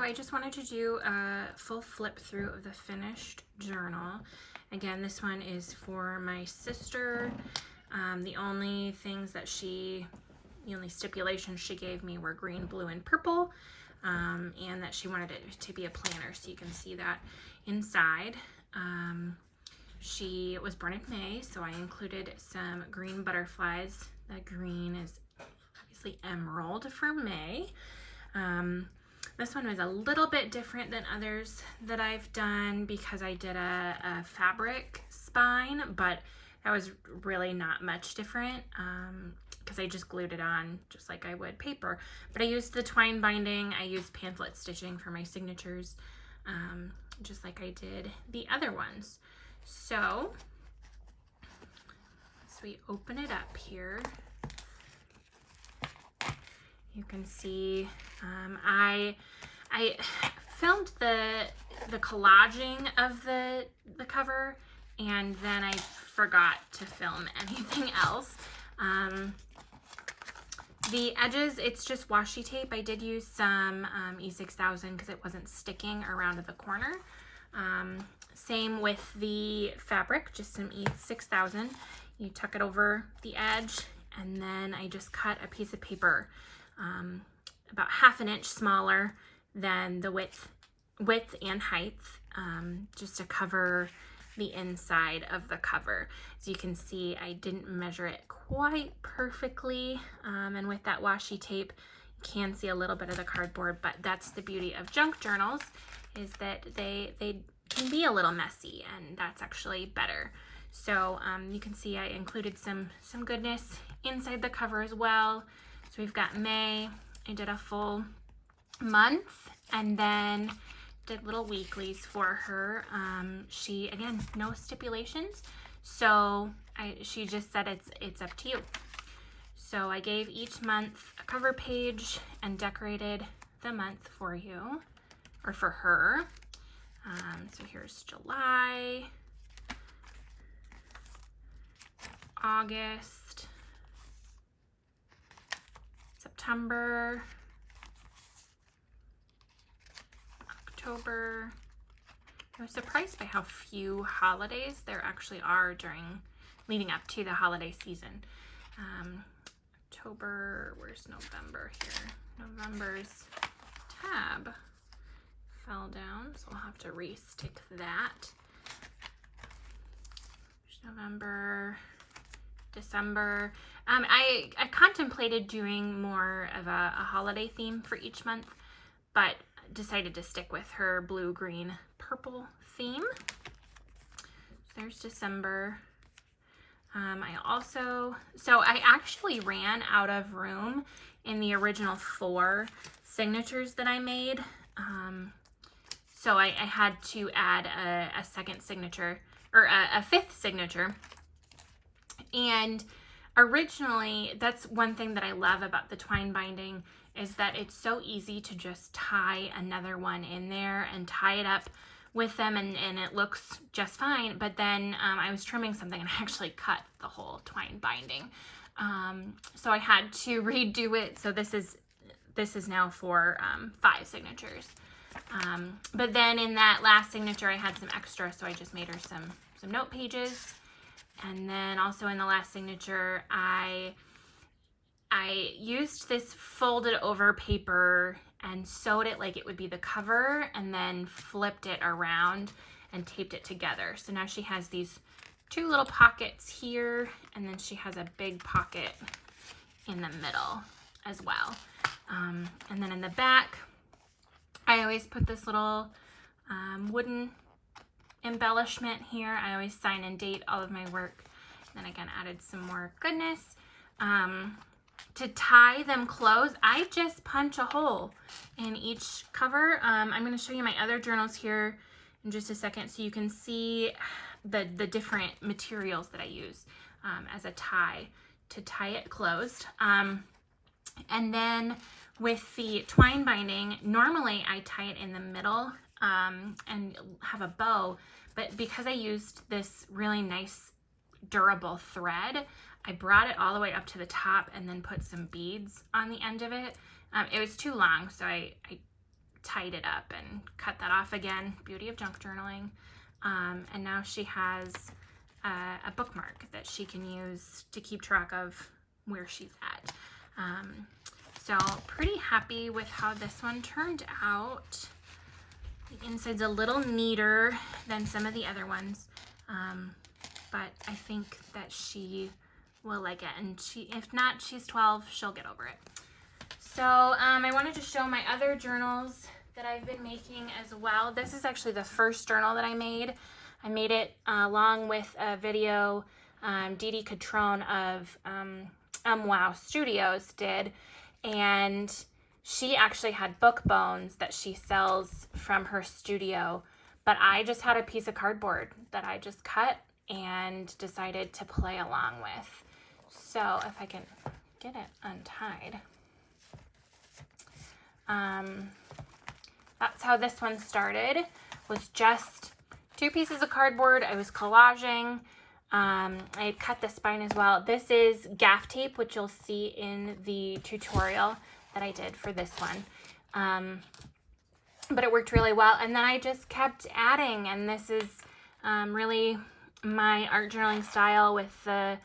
So I just wanted to do a full flip through of the finished journal. Again, this one is for my sister. The only stipulations she gave me were green, blue, and purple, and that she wanted it to be a planner, so you can see that inside. She was born in May, so I included some green butterflies. That green is obviously emerald for May. This one was a little bit different than others that I've done because I did a fabric spine, but that was really not much different because I just glued it on just like I would paper. But I used the twine binding, I used pamphlet stitching for my signatures, just like I did the other ones. So, as we open it up here, you can see I filmed the collaging of the cover, and then I forgot to film anything else. The edges, it's just washi tape. I did use some E6000 because it wasn't sticking around the corner. Same with the fabric, just some E6000. You tuck it over the edge, and then I just cut a piece of paper about 1/2 inch smaller than the width and height, just to cover the inside of the cover. As you can see, I didn't measure it quite perfectly, and with that washi tape, you can see a little bit of the cardboard, but that's the beauty of junk journals, is that they can be a little messy, and that's actually better. So you can see I included some goodness inside the cover as well. So we've got May. I did a full month, and then did little weeklies for her. She, again, no stipulations, so she just said it's up to you. So I gave each month a cover page and decorated the month for you, or for her. So here's July, August, September, October. I was surprised by how few holidays there actually are leading up to the holiday season. October, where's November here? November's tab fell down, so I'll have to re-stick that. There's November, December. I contemplated doing more of a holiday theme for each month, but decided to stick with her blue, green, purple theme. So there's December. I actually ran out of room in the original 4 signatures that I made. So I had to add a second signature, or a 5th signature. And originally, that's one thing that I love about the twine binding, is that it's so easy to just tie another one in there and tie it up with them, and it looks just fine. But then I was trimming something and I actually cut the whole twine binding. So I had to redo it. So this is now for 5 signatures. But then in that last signature I had some extra, so I just made her some note pages. And then also in the last signature, I used this folded over paper and sewed it like it would be the cover, and then flipped it around and taped it together. So now she has these 2 little pockets here, and then she has a big pocket in the middle as well. And then in the back, I always put this little wooden embellishment here. I always sign and date all of my work. And then again, added some more goodness. To tie them closed, I just punch a hole in each cover. I'm going to show you my other journals here in just a second, so you can see the different materials that I use as a tie to tie it closed. And then with the twine binding, normally I tie it in the middle and have a bow, but because I used this really nice durable thread, I brought it all the way up to the top and then put some beads on the end of it. It was too long, so I tied it up and cut that off again. Beauty of junk journaling. And now she has a bookmark that she can use to keep track of where she's at. So pretty happy with how this one turned out. The inside's a little neater than some of the other ones, but I think that she will like it, and if not, she's 12, she'll get over it. So I wanted to show my other journals that I've been making as well. This is actually the first journal that I made. I made it along with a video Dee Dee Catrone of Wow Studios did, and she actually had book bones that she sells from her studio, but I just had a piece of cardboard that I just cut and decided to play along with. So if I can get it untied. That's how this one started, was just 2 pieces of cardboard. I was collaging. I had cut the spine as well. This is gaff tape, which you'll see in the tutorial that I did for this one. But it worked really well. And then I just kept adding, and this is really my art journaling style with the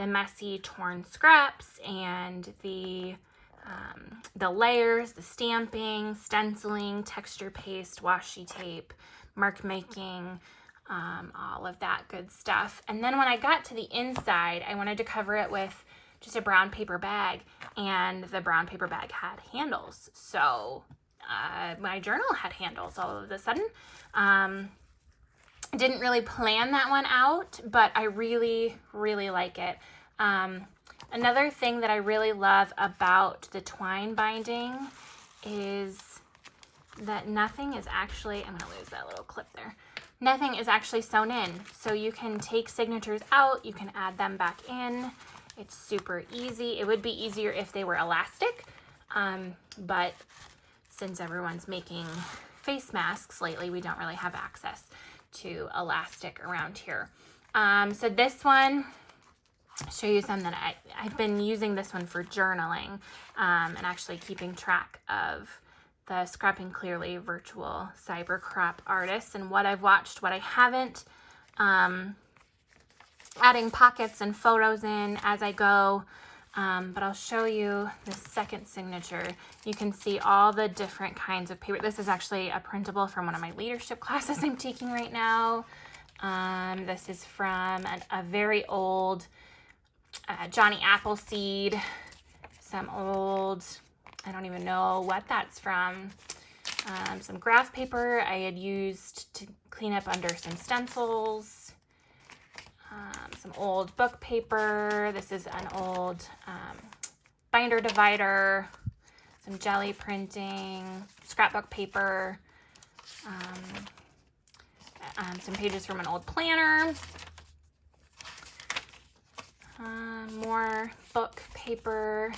messy torn scraps and the layers, the stamping, stenciling, texture paste, washi tape, mark making, all of that good stuff. And then when I got to the inside, I wanted to cover it with just a brown paper bag, and the brown paper bag had handles. So my journal had handles all of a sudden. Didn't really plan that one out, but I really, really like it. Another thing that I really love about the twine binding is that nothing is actually, I'm going to lose that little clip there. Nothing is actually sewn in. So you can take signatures out, you can add them back in. It's super easy. It would be easier if they were elastic, but since everyone's making face masks lately, we don't really have access to elastic around here. So this one, I'll show you some that I've been using this one for journaling, and actually keeping track of the Scrapping Clearly virtual cyber crop artists and what I've watched, what I haven't, adding pockets and photos in as I go. But I'll show you the second signature. You can see all the different kinds of paper. This is actually a printable from one of my leadership classes I'm taking right now. This is from a very old Johnny Appleseed, some old, I don't even know what that's from, some graph paper I had used to clean up under some stencils, some old book paper. This is an old binder divider, some jelly printing, scrapbook paper, some pages from an old planner, more book paper.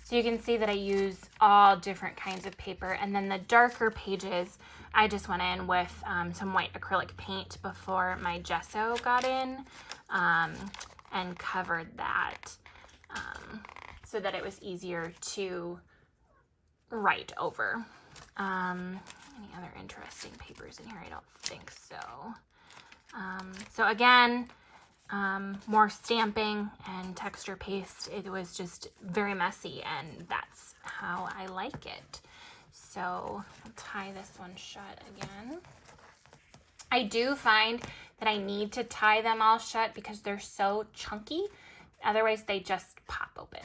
So you can see that I use all different kinds of paper. And then the darker pages, I just went in with some white acrylic paint before my gesso got in, and covered that so that it was easier to write over. Any other interesting papers in here? I don't think so. So again, more stamping and texture paste. It was just very messy, and that's how I like it. So I'll tie this one shut again. I do find that I need to tie them all shut because they're so chunky. Otherwise, they just pop open.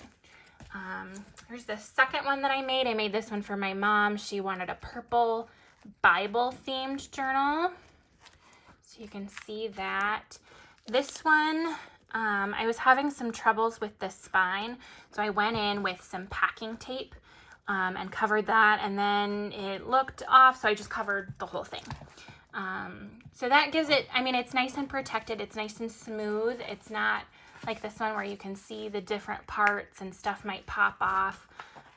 Here's the second one that I made. I made this one for my mom. She wanted a purple Bible-themed journal. So you can see that. This one, I was having some troubles with the spine, so I went in with some packing tape and covered that, and then it looked off, so I just covered the whole thing. So that gives it, I mean, it's nice and protected. It's nice and smooth. It's not like this one where you can see the different parts and stuff might pop off.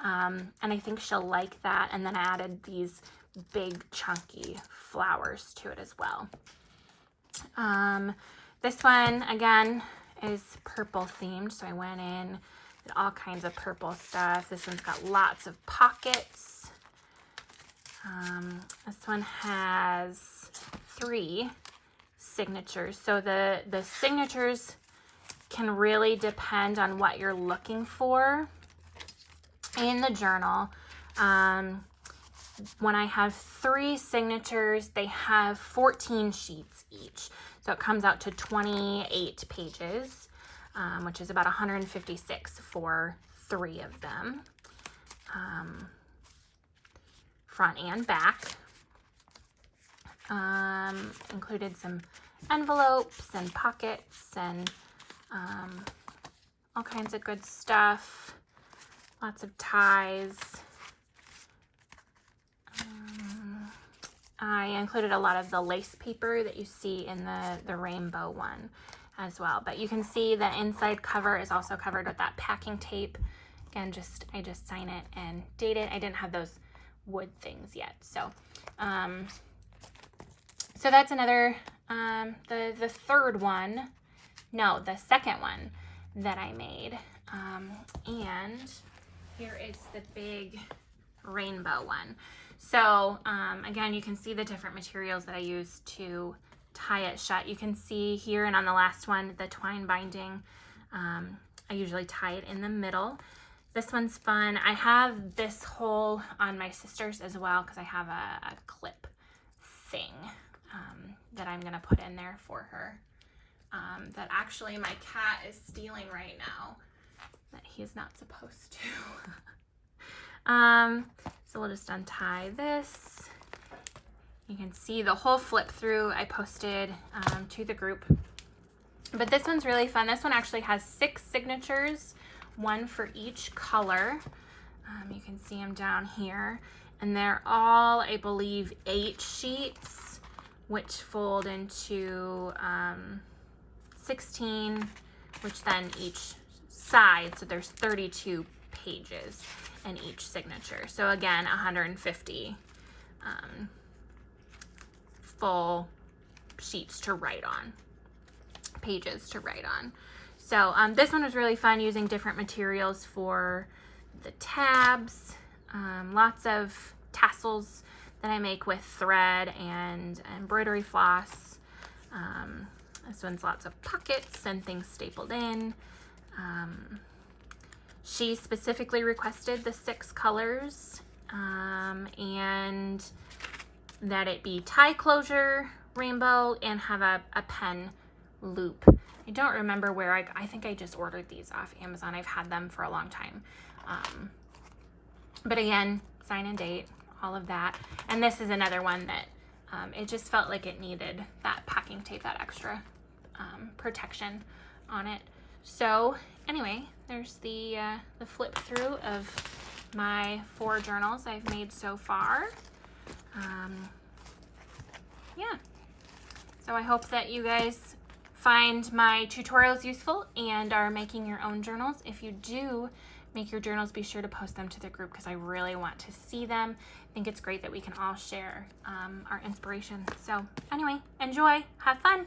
And I think she'll like that. And then I added these big chunky flowers to it as well. This one, again, is purple themed, so I went in with all kinds of purple stuff. This one's got lots of pockets. This one has 3 signatures. So the signatures can really depend on what you're looking for in the journal. When I have 3 signatures, they have 14 sheets each. So it comes out to 28 pages, which is about 156 for 3 of them. Front and back. Included some envelopes and pockets and all kinds of good stuff. Lots of ties. I included a lot of the lace paper that you see in the rainbow one as well. But you can see the inside cover is also covered with that packing tape. Again, I just sign it and date it. I didn't have those wood things yet. So so that's another, the third one, no, the second one that I made. And here is the big rainbow one. So again, you can see the different materials that I use to tie it shut. You can see here and on the last one, the twine binding. I usually tie it in the middle. This one's fun. I have this hole on my sister's as well because I have a clip thing that I'm gonna put in there for her. That actually my cat is stealing right now that he's not supposed to. So we'll just untie this. You can see the whole flip through I posted to the group. But this one's really fun. This one actually has 6 signatures, 1 for each color. You can see them down here. And they're all, I believe, 8 sheets, which fold into 16, which then each side, so there's 32 pages in each signature. So again, 150 full sheets to write on, pages to write on. So this one was really fun using different materials for the tabs, lots of tassels that I make with thread and embroidery floss. This one's lots of pockets and things stapled in. She specifically requested the 6 colors and that it be tie closure, rainbow, and have a pen loop. I don't remember where I think I just ordered these off Amazon. I've had them for a long time. But again, sign and date, all of that. And this is another one that it just felt like it needed that packing tape, that extra protection on it. So anyway, there's the flip through of my 4 journals I've made so far. Yeah, so I hope that you guys find my tutorials useful and are making your own journals. If you do make your journals, be sure to post them to the group because I really want to see them. I think it's great that we can all share our inspiration. So anyway, enjoy, have fun.